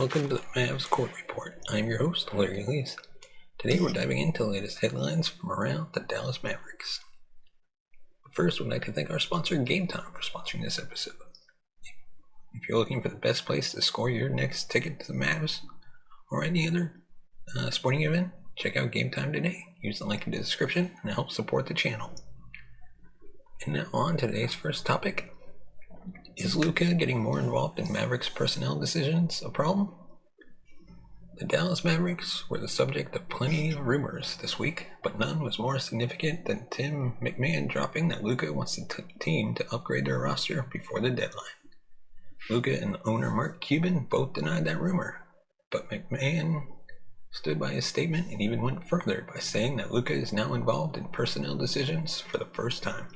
Welcome to the Mavs Court Report. I'm your host, Larry Lees. Today we're diving into the latest headlines from around the Dallas Mavericks. But first, we'd like to thank our sponsor, Game Time, for sponsoring this episode. If you're looking for the best place to score your next ticket to the Mavs or any other sporting event, check out Game Time today. Use the link in the description and help support the channel. And now on to today's first topic. Is Luka getting more involved in Mavericks personnel decisions a problem? The Dallas Mavericks were the subject of plenty of rumors this week, but none was more significant than Tim MacMahon dropping that Luka wants the team to upgrade their roster before the deadline. Luka and owner Mark Cuban both denied that rumor, but MacMahon stood by his statement and even went further by saying that Luka is now involved in personnel decisions for the first time.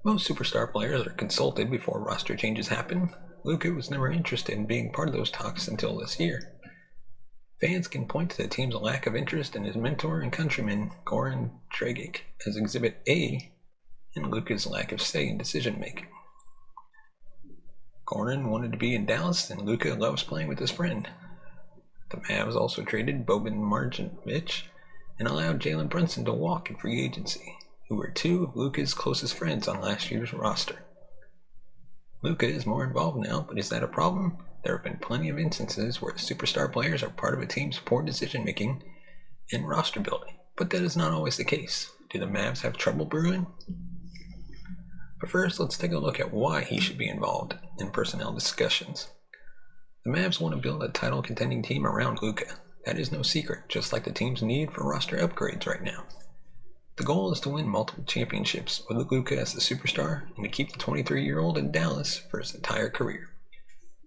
Most superstar players are consulted before roster changes happen. Luka was never interested in being part of those talks until this year. Fans can point to the team's lack of interest in his mentor and countryman, Goran Dragic, as Exhibit A in Luka's lack of say in decision-making. Goran wanted to be in Dallas, and Luka loves playing with his friend. The Mavs also traded Boban and Marjanovic and allowed Jalen Brunson to walk in free agency, who were two of Luka's closest friends on last year's roster. Luka is more involved now, but is that a problem? There have been plenty of instances where the superstar players are part of a team's poor decision-making and roster building, but that is not always the case. Do the Mavs have trouble brewing? But first, let's take a look at why he should be involved in personnel discussions. The Mavs want to build a title-contending team around Luka. That is no secret, just like the team's need for roster upgrades right now. The goal is to win multiple championships with Luka as the superstar and to keep the 23-year-old in Dallas for his entire career.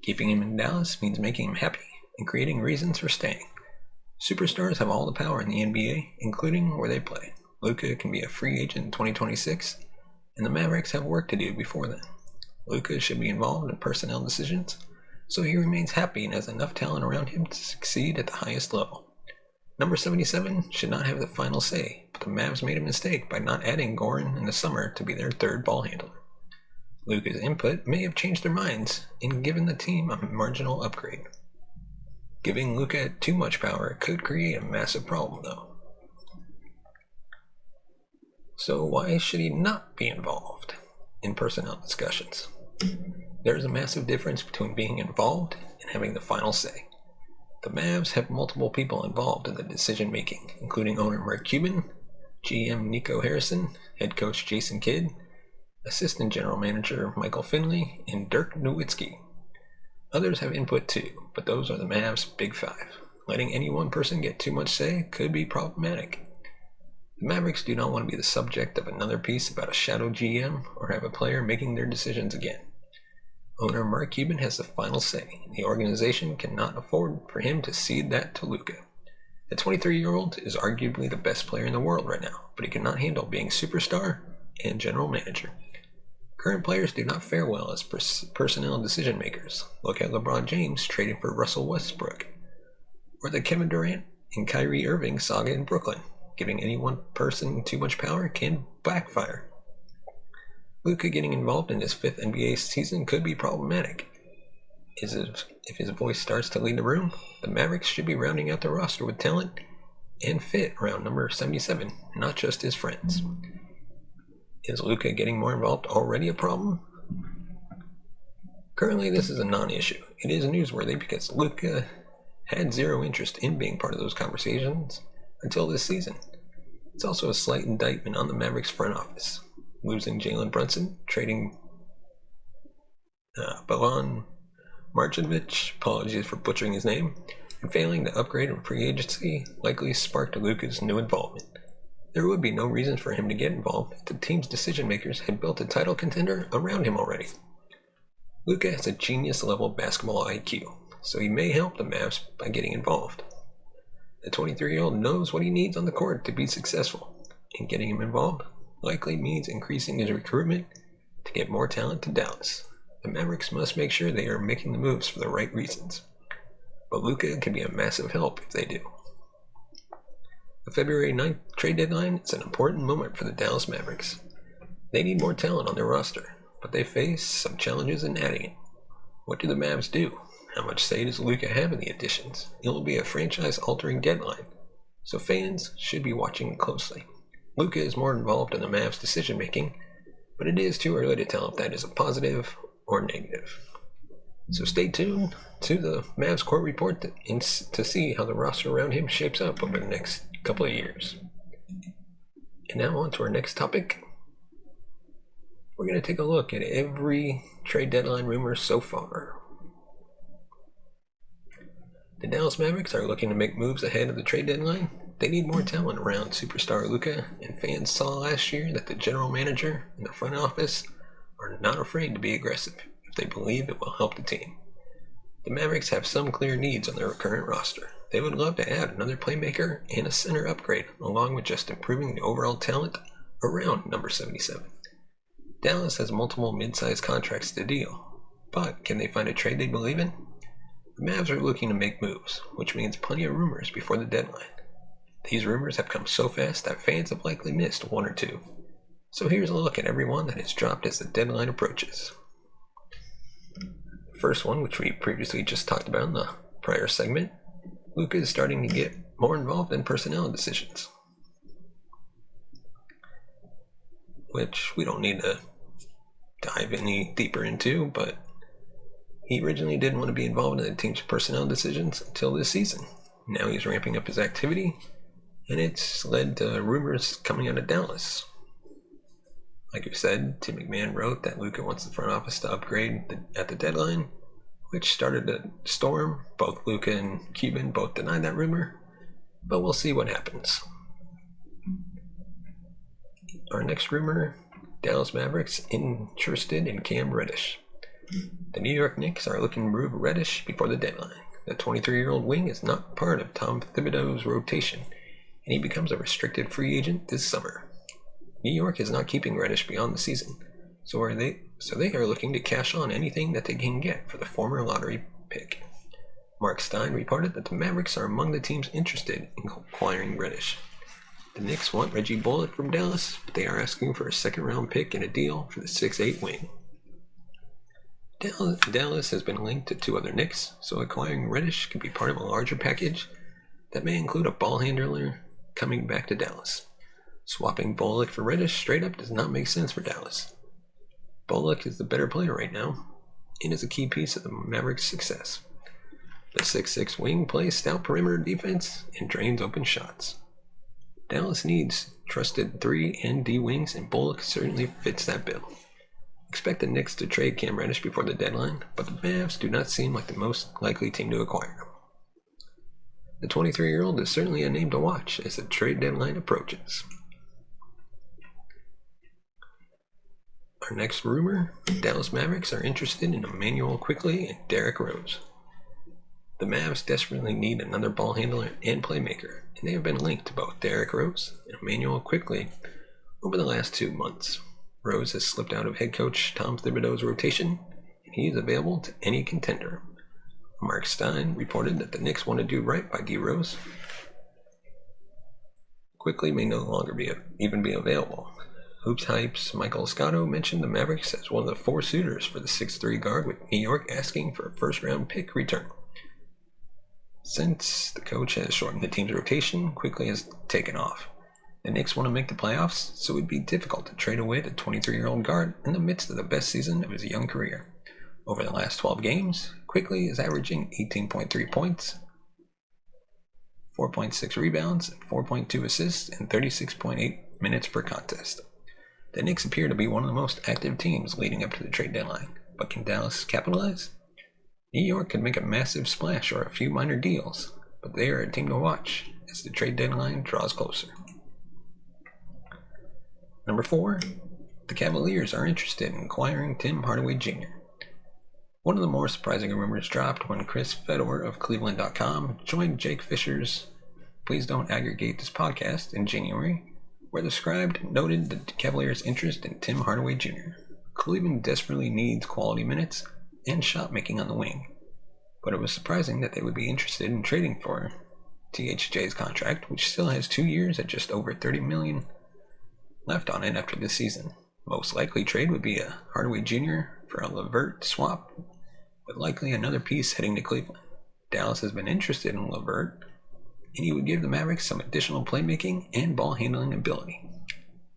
Keeping him in Dallas means making him happy and creating reasons for staying. Superstars have all the power in the NBA, including where they play. Luka can be a free agent in 2026, and the Mavericks have work to do before then. Luka should be involved in personnel decisions, so he remains happy and has enough talent around him to succeed at the highest level. Number 77 should not have the final say, but the Mavs made a mistake by not adding Goran in the summer to be their third ball handler. Luka's input may have changed their minds and given the team a marginal upgrade. Giving Luka too much power could create a massive problem, though. So why should he not be involved in personnel discussions? There is a massive difference between being involved and having the final say. The Mavs have multiple people involved in the decision-making, including owner Mark Cuban, GM Nico Harrison, head coach Jason Kidd, assistant general manager Michael Finley, and Dirk Nowitzki. Others have input too, but those are the Mavs' big five. Letting any one person get too much say could be problematic. The Mavericks do not want to be the subject of another piece about a shadow GM or have a player making their decisions again. Owner Mark Cuban has the final say. The organization cannot afford for him to cede that to Luka. The 23-year-old is arguably the best player in the world right now, but he cannot handle being superstar and general manager. Current players do not fare well as personnel decision makers. Look at LeBron James trading for Russell Westbrook, or the Kevin Durant and Kyrie Irving saga in Brooklyn. Giving any one person too much power can backfire. Luka getting involved in his fifth NBA season could be problematic. If his voice starts to lead the room, the Mavericks should be rounding out the roster with talent and fit around number 77, not just his friends. Is Luka getting more involved already a problem? Currently, this is a non-issue. It is newsworthy because Luka had zero interest in being part of those conversations until this season. It's also a slight indictment on the Mavericks front office. Losing Jalen Brunson, trading Boban, Marjanovic, apologies for butchering his name, and failing to upgrade in free agency likely sparked Luka's new involvement. There would be no reason for him to get involved if the team's decision-makers had built a title contender around him already. Luka has a genius-level basketball IQ, so he may help the Mavs by getting involved. The 23-year-old knows what he needs on the court to be successful, and getting him involved likely means increasing his recruitment to get more talent to Dallas. The Mavericks must make sure they are making the moves for the right reasons, but Luka can be a massive help if they do. The February 9th trade deadline is an important moment for the Dallas Mavericks. They need more talent on their roster, but they face some challenges in adding it. What do the Mavs do? How much say does Luka have in the additions? It will be a franchise-altering deadline, so fans should be watching closely. Luka is more involved in the Mavs' decision-making, but it is too early to tell if that is a positive or negative. So stay tuned to the Mavs Court Report to see how the roster around him shapes up over the next couple of years. And now on to our next topic. We're going to take a look at every trade deadline rumor so far. The Dallas Mavericks are looking to make moves ahead of the trade deadline. They need more talent around superstar Luka, and fans saw last year that the general manager and the front office are not afraid to be aggressive if they believe it will help the team. The Mavericks have some clear needs on their current roster. They would love to add another playmaker and a center upgrade, along with just improving the overall talent around number 77. Dallas has multiple mid-sized contracts to deal, but can they find a trade they believe in? The Mavs are looking to make moves, which means plenty of rumors before the deadline. These rumors have come so fast that fans have likely missed one or two. So here's a look at every one that has dropped as the deadline approaches. The first one, which we previously just talked about in the prior segment, Luka is starting to get more involved in personnel decisions, which we don't need to dive any deeper into, but he originally didn't want to be involved in the team's personnel decisions until this season. Now he's ramping up his activity, and it's led to rumors coming out of Dallas. Like we said, Tim MacMahon wrote that Luka wants the front office to upgrade at the deadline, which started a storm. Both Luka and Cuban both denied that rumor, but we'll see what happens. Our next rumor, Dallas Mavericks interested in Cam Reddish. The New York Knicks are looking to move Reddish before the deadline. The 23-year-old wing is not part of Tom Thibodeau's rotation, and he becomes a restricted free agent this summer. New York is not keeping Reddish beyond the season, so they are looking to cash on anything that they can get for the former lottery pick. Mark Stein reported that the Mavericks are among the teams interested in acquiring Reddish. The Knicks want Reggie Bullock from Dallas, but they are asking for a second-round pick and a deal for the 6'8" wing. Dallas has been linked to two other Knicks, so acquiring Reddish could be part of a larger package that may include a ball handler coming back to Dallas. Swapping Bullock for Reddish straight up does not make sense for Dallas. Bullock is the better player right now, and is a key piece of the Mavericks' success. The 6'6" wing plays stout perimeter defense and drains open shots. Dallas needs trusted 3 and D wings, and Bullock certainly fits that bill. Expect the Knicks to trade Cam Reddish before the deadline, but the Mavs do not seem like the most likely team to acquire him. The 23-year-old is certainly a name to watch as the trade deadline approaches. Our next rumor, Dallas Mavericks are interested in Emmanuel Quickley and Derrick Rose. The Mavs desperately need another ball handler and playmaker, and they have been linked to both Derrick Rose and Emmanuel Quickley over the last 2 months. Rose has slipped out of head coach Tom Thibodeau's rotation, and he is available to any contender. Mark Stein reported that the Knicks want to do right by D. Rose. Quickley may no longer even be available. Hoops Hype's Michael Scotto mentioned the Mavericks as one of the 4 suitors for the 6'3" guard, with New York asking for a first-round pick return. Since the coach has shortened the team's rotation, Quickley has taken off. The Knicks want to make the playoffs, so it would be difficult to trade away the 23-year-old guard in the midst of the best season of his young career. Over the last 12 games, Quickley is averaging 18.3 points, 4.6 rebounds, 4.2 assists, and 36.8 minutes per contest. The Knicks appear to be one of the most active teams leading up to the trade deadline, but can Dallas capitalize? New York could make a massive splash or a few minor deals, but they are a team to watch as the trade deadline draws closer. Number 4, the Cavaliers are interested in acquiring Tim Hardaway Jr. One of the more surprising rumors dropped when Chris Fedor of Cleveland.com joined Jake Fisher's Please Don't Aggregate This podcast in January, where the Scribe noted the Cavaliers' interest in Tim Hardaway Jr. Cleveland desperately needs quality minutes and shot making on the wing, but it was surprising that they would be interested in trading for THJ's contract, which still has 2 years at just over $30 million left on it after this season. Most likely trade would be a Hardaway Jr. for a LeVert swap with likely another piece heading to Cleveland. Dallas has been interested in LeVert, and he would give the Mavericks some additional playmaking and ball handling ability.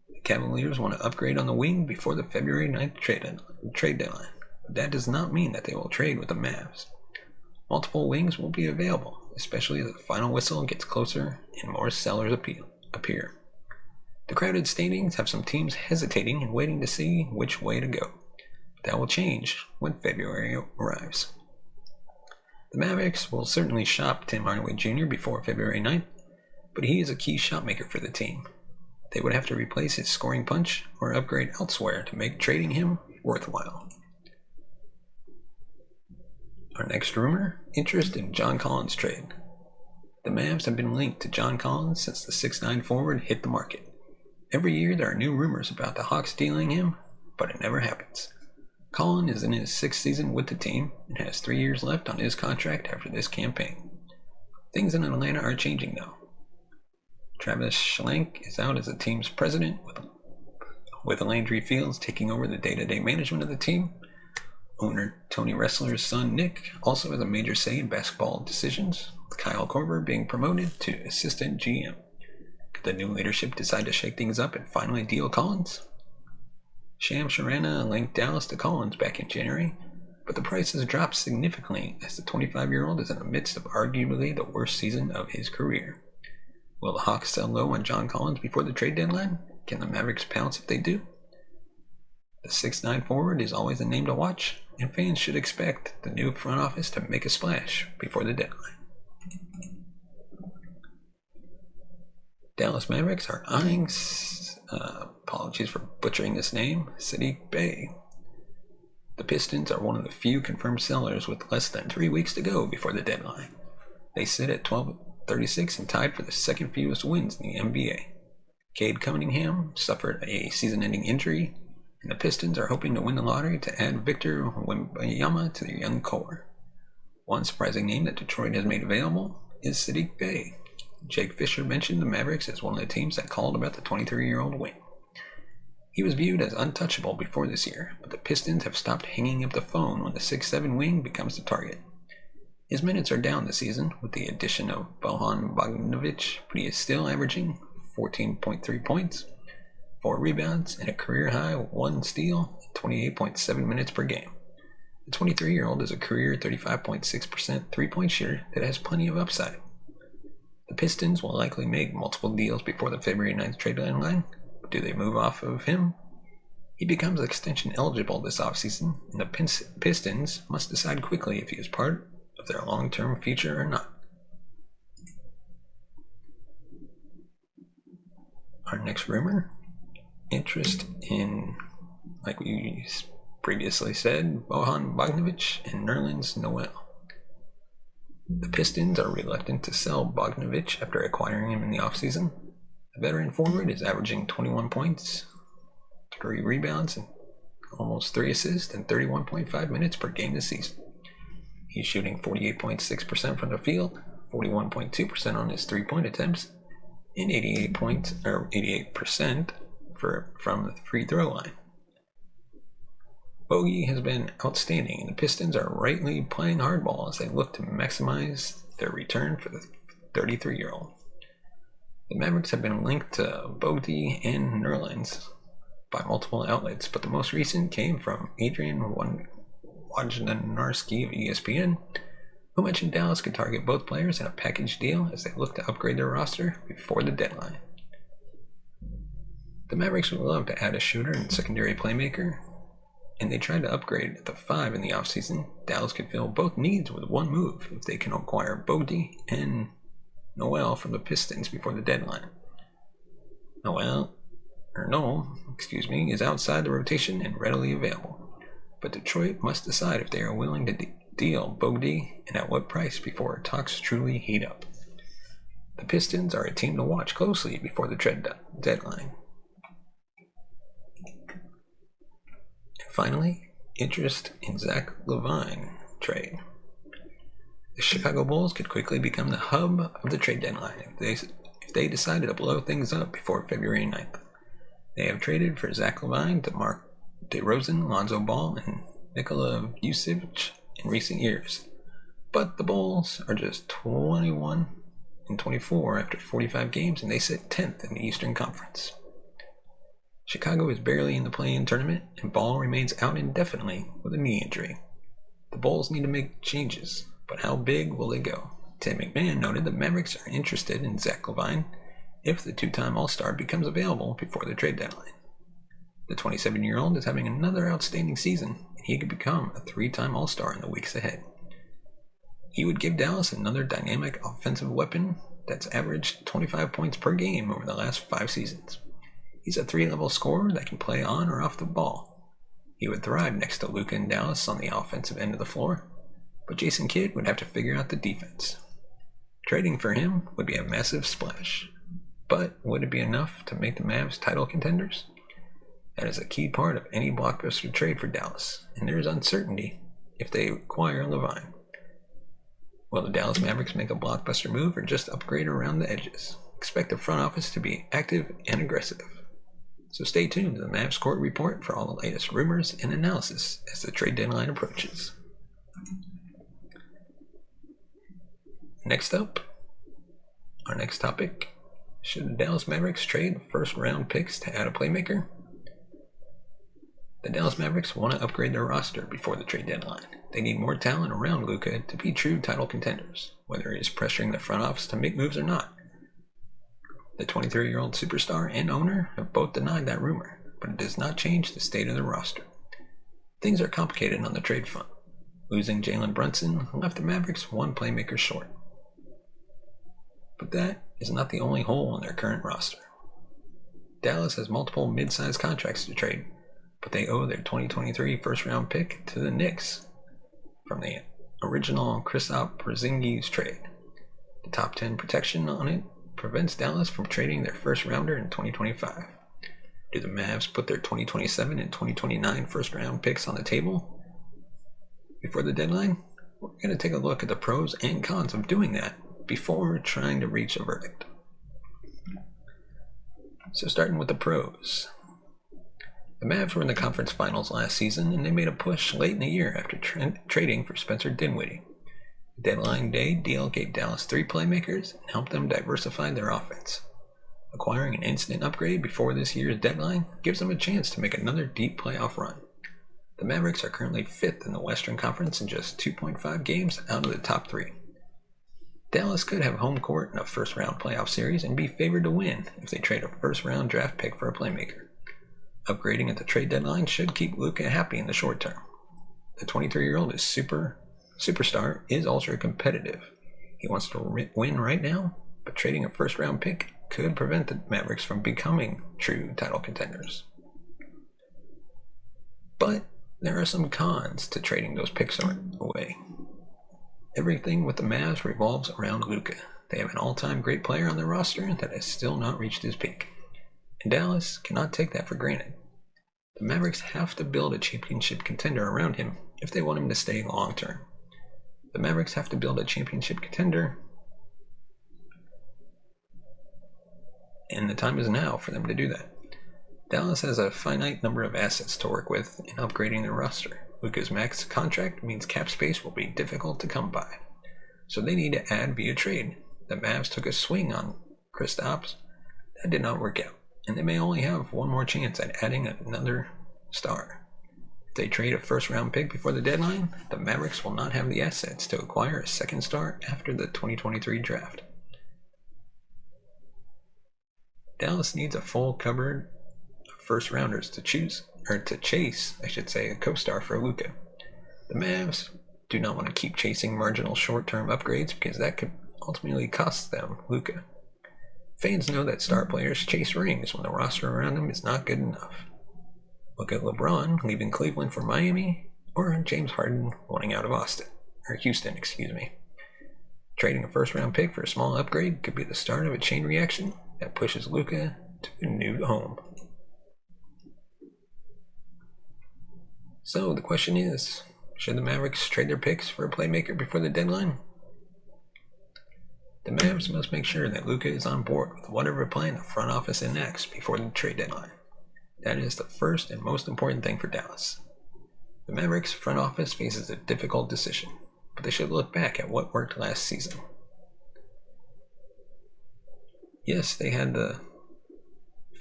The Cavaliers want to upgrade on the wing before the February 9th trade deadline, but that does not mean that they will trade with the Mavs. Multiple wings will be available, especially as the final whistle gets closer and more sellers appear. The crowded standings have some teams hesitating and waiting to see which way to go. That will change when February arrives. The Mavericks will certainly shop Tim Hardaway Jr. before February 9th, but he is a key shot maker for the team. They would have to replace his scoring punch or upgrade elsewhere to make trading him worthwhile. Our next rumor, interest in John Collins trade. The Mavs have been linked to John Collins since the 6'9" forward hit the market. Every year there are new rumors about the Hawks dealing him, but it never happens. Collins is in his 6th season with the team and has 3 years left on his contract after this campaign. Things in Atlanta are changing though. Travis Schlenk is out as the team's president, with Landry Fields taking over the day-to-day management of the team. Owner Tony Ressler's son Nick also has a major say in basketball decisions, with Kyle Korver being promoted to assistant GM. Could the new leadership decide to shake things up and finally deal Collins? Shams Charania linked Dallas to Collins back in January, but the price has dropped significantly as the 25-year-old is in the midst of arguably the worst season of his career. Will the Hawks sell low on John Collins before the trade deadline? Can the Mavericks pounce if they do? The 6'9" forward is always a name to watch, and fans should expect the new front office to make a splash before the deadline. Dallas Mavericks are eyeing, apologies for butchering this name, Saddiq Bey. The Pistons are one of the few confirmed sellers with less than 3 weeks to go before the deadline. They sit at 12-36 and tied for the second fewest wins in the NBA. Cade Cunningham suffered a season-ending injury, and the Pistons are hoping to win the lottery to add Victor Wembanyama to their young core. One surprising name that Detroit has made available is Saddiq Bey. Jake Fisher mentioned the Mavericks as one of the teams that called about the 23-year-old wing. He was viewed as untouchable before this year, but the Pistons have stopped hanging up the phone when the 6'7" wing becomes the target. His minutes are down this season with the addition of Boban Bogdanovic, but he is still averaging 14.3 points, 4 rebounds, and a career-high 1 steal in 28.7 minutes per game. The 23-year-old is a career 35.6% three-point shooter that has plenty of upside. The Pistons will likely make multiple deals before the February 9th trade deadline, but do they move off of him? He becomes extension eligible this offseason, and the Pistons must decide quickly if he is part of their long-term future or not. Our next rumor, interest in, like we previously said, Boban Bogdanovic and Nerlens Noel. The Pistons are reluctant to sell Bogdanovic after acquiring him in the offseason. The veteran forward is averaging 21 points, 3 rebounds, and almost 3 assists in 31.5 minutes per game this season. He's shooting 48.6% from the field, 41.2% on his three-point attempts, and 88% from the free throw line. Bogey has been outstanding, and the Pistons are rightly playing hardball as they look to maximize their return for the 33-year-old. The Mavericks have been linked to Bogey and Nerlens by multiple outlets, but the most recent came from Adrian Wojnarowski of ESPN, who mentioned Dallas could target both players in a package deal as they look to upgrade their roster before the deadline. The Mavericks would love to add a shooter and secondary playmaker, and they tried to upgrade at the 5 in the offseason. Dallas could fill both needs with one move if they can acquire Bogey and Noel from the Pistons before the deadline. Noel is outside the rotation and readily available, but Detroit must decide if they are willing to deal Bogey and at what price before talks truly heat up. The Pistons are a team to watch closely before the trade deadline. Finally, interest in Zach LaVine trade. The Chicago Bulls could quickly become the hub of the trade deadline if they decided to blow things up before February 9th. They have traded for Zach LaVine to Mark DeRozan, Lonzo Ball, and Nikola Vucevic in recent years, but the Bulls are just 21-24 after 45 games, and they sit 10th in the Eastern Conference. Chicago is barely in the play-in tournament, and Ball remains out indefinitely with a knee injury. The Bulls need to make changes, but how big will they go? Tim MacMahon noted the Mavericks are interested in Zach LaVine if the two-time All-Star becomes available before the trade deadline. The 27-year-old is having another outstanding season, and he could become a three-time All-Star in the weeks ahead. He would give Dallas another dynamic offensive weapon that's averaged 25 points per game over the last 5 seasons. He's a 3-level scorer that can play on or off the ball. He would thrive next to Luka and Dallas on the offensive end of the floor, but Jason Kidd would have to figure out the defense. Trading for him would be a massive splash, but would it be enough to make the Mavs title contenders? That is a key part of any blockbuster trade for Dallas, and there is uncertainty if they acquire LaVine. Will the Dallas Mavericks make a blockbuster move or just upgrade around the edges? Expect the front office to be active and aggressive. So stay tuned to the Mavs Court Report for all the latest rumors and analysis as the trade deadline approaches. Next up, our next topic, should the Dallas Mavericks trade first-round picks to add a playmaker? The Dallas Mavericks want to upgrade their roster before the trade deadline. They need more talent around Luka to be true title contenders, whether he is pressuring the front office to make moves or not. The 23-year-old superstar and owner have both denied that rumor, but it does not change the state of the roster. Things are complicated on the trade front. Losing Jalen Brunson left the Mavericks one playmaker short. But that is not the only hole in their current roster. Dallas has multiple mid-sized contracts to trade, but they owe their 2023 first-round pick to the Knicks from the original Kristaps Porzingis trade. The top 10 protection on it prevents Dallas from trading their first-rounder in 2025. Do the Mavs put their 2027 and 2029 first-round picks on the table before the deadline? We're going to take a look at the pros and cons of doing that before trying to reach a verdict. So starting with the pros. The Mavs were in the conference finals last season, and they made a push late in the year after trading for Spencer Dinwiddie. Deadline day deal gave Dallas 3 playmakers and helped them diversify their offense. Acquiring an instant upgrade before this year's deadline gives them a chance to make another deep playoff run. The Mavericks are currently 5th in the Western Conference and just 2.5 games out of the top 3. Dallas could have home court in a first-round playoff series and be favored to win if they trade a first-round draft pick for a playmaker. Upgrading at the trade deadline should keep Luka happy in the short term. The 23-year-old superstar is ultra competitive. He wants to win right now, but trading a first-round pick could prevent the Mavericks from becoming true title contenders. But there are some cons to trading those picks away. Everything with the Mavs revolves around Luka. They have an all-time great player on their roster that has still not reached his peak, and Dallas cannot take that for granted. The Mavericks have to build a championship contender around him if they want him to stay long-term. The Mavericks have to build a championship contender, and the time is now for them to do that. Dallas has a finite number of assets to work with in upgrading their roster. Luka's max contract means cap space will be difficult to come by, so they need to add via trade. The Mavs took a swing on Kristaps. That did not work out, and they may only have one more chance at adding another star. If they trade a first-round pick before the deadline, the Mavericks will not have the assets to acquire a second star after the 2023 draft. Dallas needs a full cupboard of first-rounders to chase a co-star for Luka. The Mavs do not want to keep chasing marginal short-term upgrades because that could ultimately cost them Luka. Fans know that star players chase rings when the roster around them is not good enough. Look at LeBron leaving Cleveland for Miami, or James Harden wanting out of Houston. Trading a first-round pick for a small upgrade could be the start of a chain reaction that pushes Luka to a new home. So the question is, should the Mavericks trade their picks for a playmaker before the deadline? The Mavs must make sure that Luka is on board with whatever plan the front office enacts before the trade deadline. That is the first and most important thing for Dallas. The Mavericks front office faces a difficult decision, but they should look back at what worked last season. Yes, they had the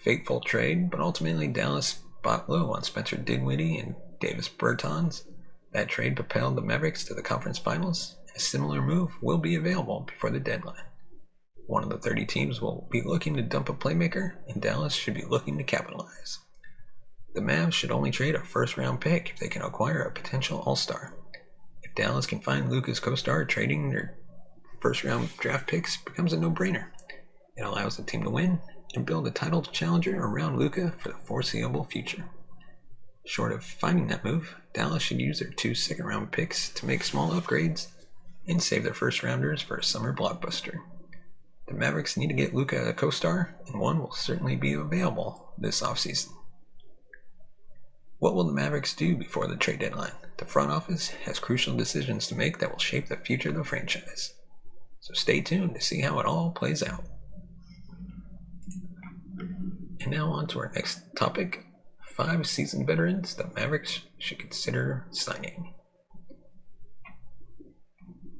fateful trade, but ultimately Dallas bought low on Spencer Dinwiddie and Davis Bertans. That trade propelled the Mavericks to the conference finals. A similar move will be available before the deadline. One of the 30 teams will be looking to dump a playmaker, and Dallas should be looking to capitalize. The Mavs should only trade a first-round pick if they can acquire a potential all-star. If Dallas can find Luka's co-star, trading their first-round draft picks becomes a no-brainer. It allows the team to win and build a title challenger around Luka for the foreseeable future. Short of finding that move, Dallas should use their 2 second-round picks to make small upgrades and save their first-rounders for a summer blockbuster. The Mavericks need to get Luka a co-star, and one will certainly be available this offseason. What will the Mavericks do before the trade deadline? The front office has crucial decisions to make that will shape the future of the franchise. So stay tuned to see how it all plays out. And now on to our next topic. 5 seasoned veterans the Mavericks should consider signing.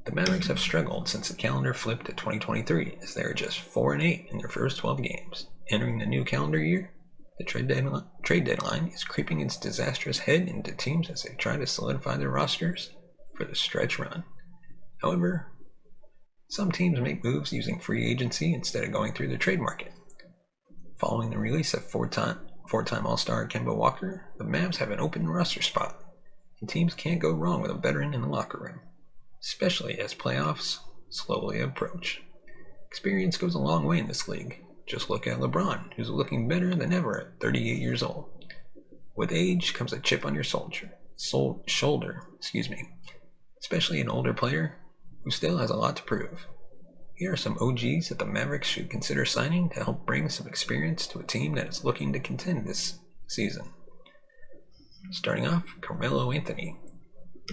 The Mavericks have struggled since the calendar flipped to 2023, as they are just 4-8 in their first 12 games. Entering the new calendar year, the trade deadline is creeping its disastrous head into teams as they try to solidify their rosters for the stretch run. However, some teams make moves using free agency instead of going through the trade market. Following the release of four-time All-Star Kemba Walker, the Mavs have an open roster spot, and teams can't go wrong with a veteran in the locker room, especially as playoffs slowly approach. Experience goes a long way in this league. Just look at LeBron, who's looking better than ever at 38 years old. With age comes a chip on your shoulder, especially an older player who still has a lot to prove. Here are some OGs that the Mavericks should consider signing to help bring some experience to a team that is looking to contend this season. Starting off, Carmelo Anthony.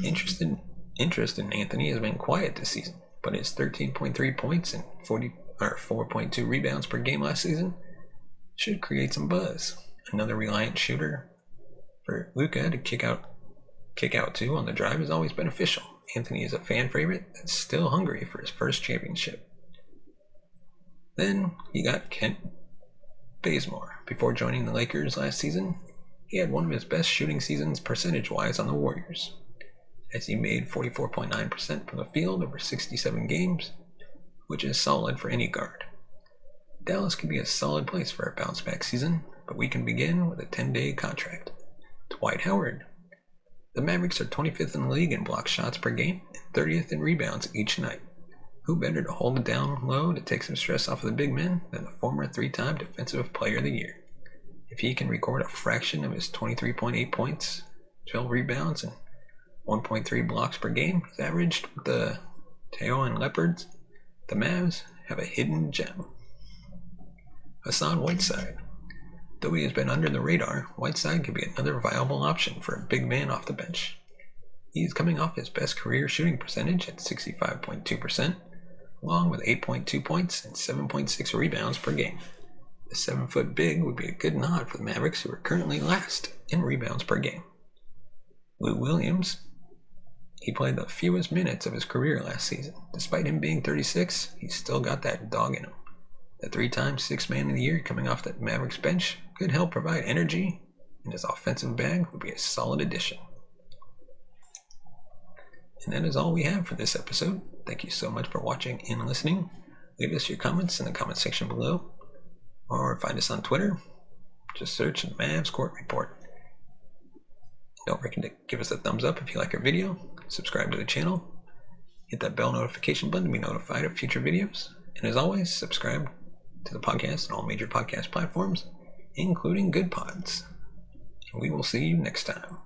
Interest in Anthony has been quiet this season, but his 13.3 points and 4.2 rebounds per game last season should create some buzz. Another reliant shooter for Luka to kick out to on the drive is always beneficial. Anthony is a fan favorite that's still hungry for his first championship. Then you got Kent Bazemore. Before joining the Lakers last season, he had one of his best shooting seasons percentage-wise on the Warriors, as he made 44.9% from the field over 67 games, which is solid for any guard. Dallas could be a solid place for a bounce-back season, but we can begin with a 10-day contract. Dwight Howard. The Mavericks are 25th in the league in block shots per game and 30th in rebounds each night. Who better to hold it down low to take some stress off of the big men than the former 3-time Defensive Player of the Year? If he can record a fraction of his 23.8 points, 12 rebounds, and 1.3 blocks per game he's averaged with the Teo and Leopards, the Mavs have a hidden gem. Hassan Whiteside. Though he has been under the radar, Whiteside could be another viable option for a big man off the bench. He is coming off his best career shooting percentage at 65.2%, along with 8.2 points and 7.6 rebounds per game. The 7-foot big would be a good nod for the Mavericks, who are currently last in rebounds per game. Lou Williams. He played the fewest minutes of his career last season. Despite him being 36, he's still got that dog in him. The 3-time Sixth Man of the Year coming off the Mavericks bench could help provide energy, and his offensive bag would be a solid addition. And that is all we have for this episode. Thank you so much for watching and listening. Leave us your comments in the comment section below, or find us on Twitter. Just search Mavs Court Report. Don't forget to give us a thumbs up if you like our video, subscribe to the channel, hit that bell notification button to be notified of future videos, and as always, subscribe to the podcast on all major podcast platforms, including Good Pods. And we will see you next time.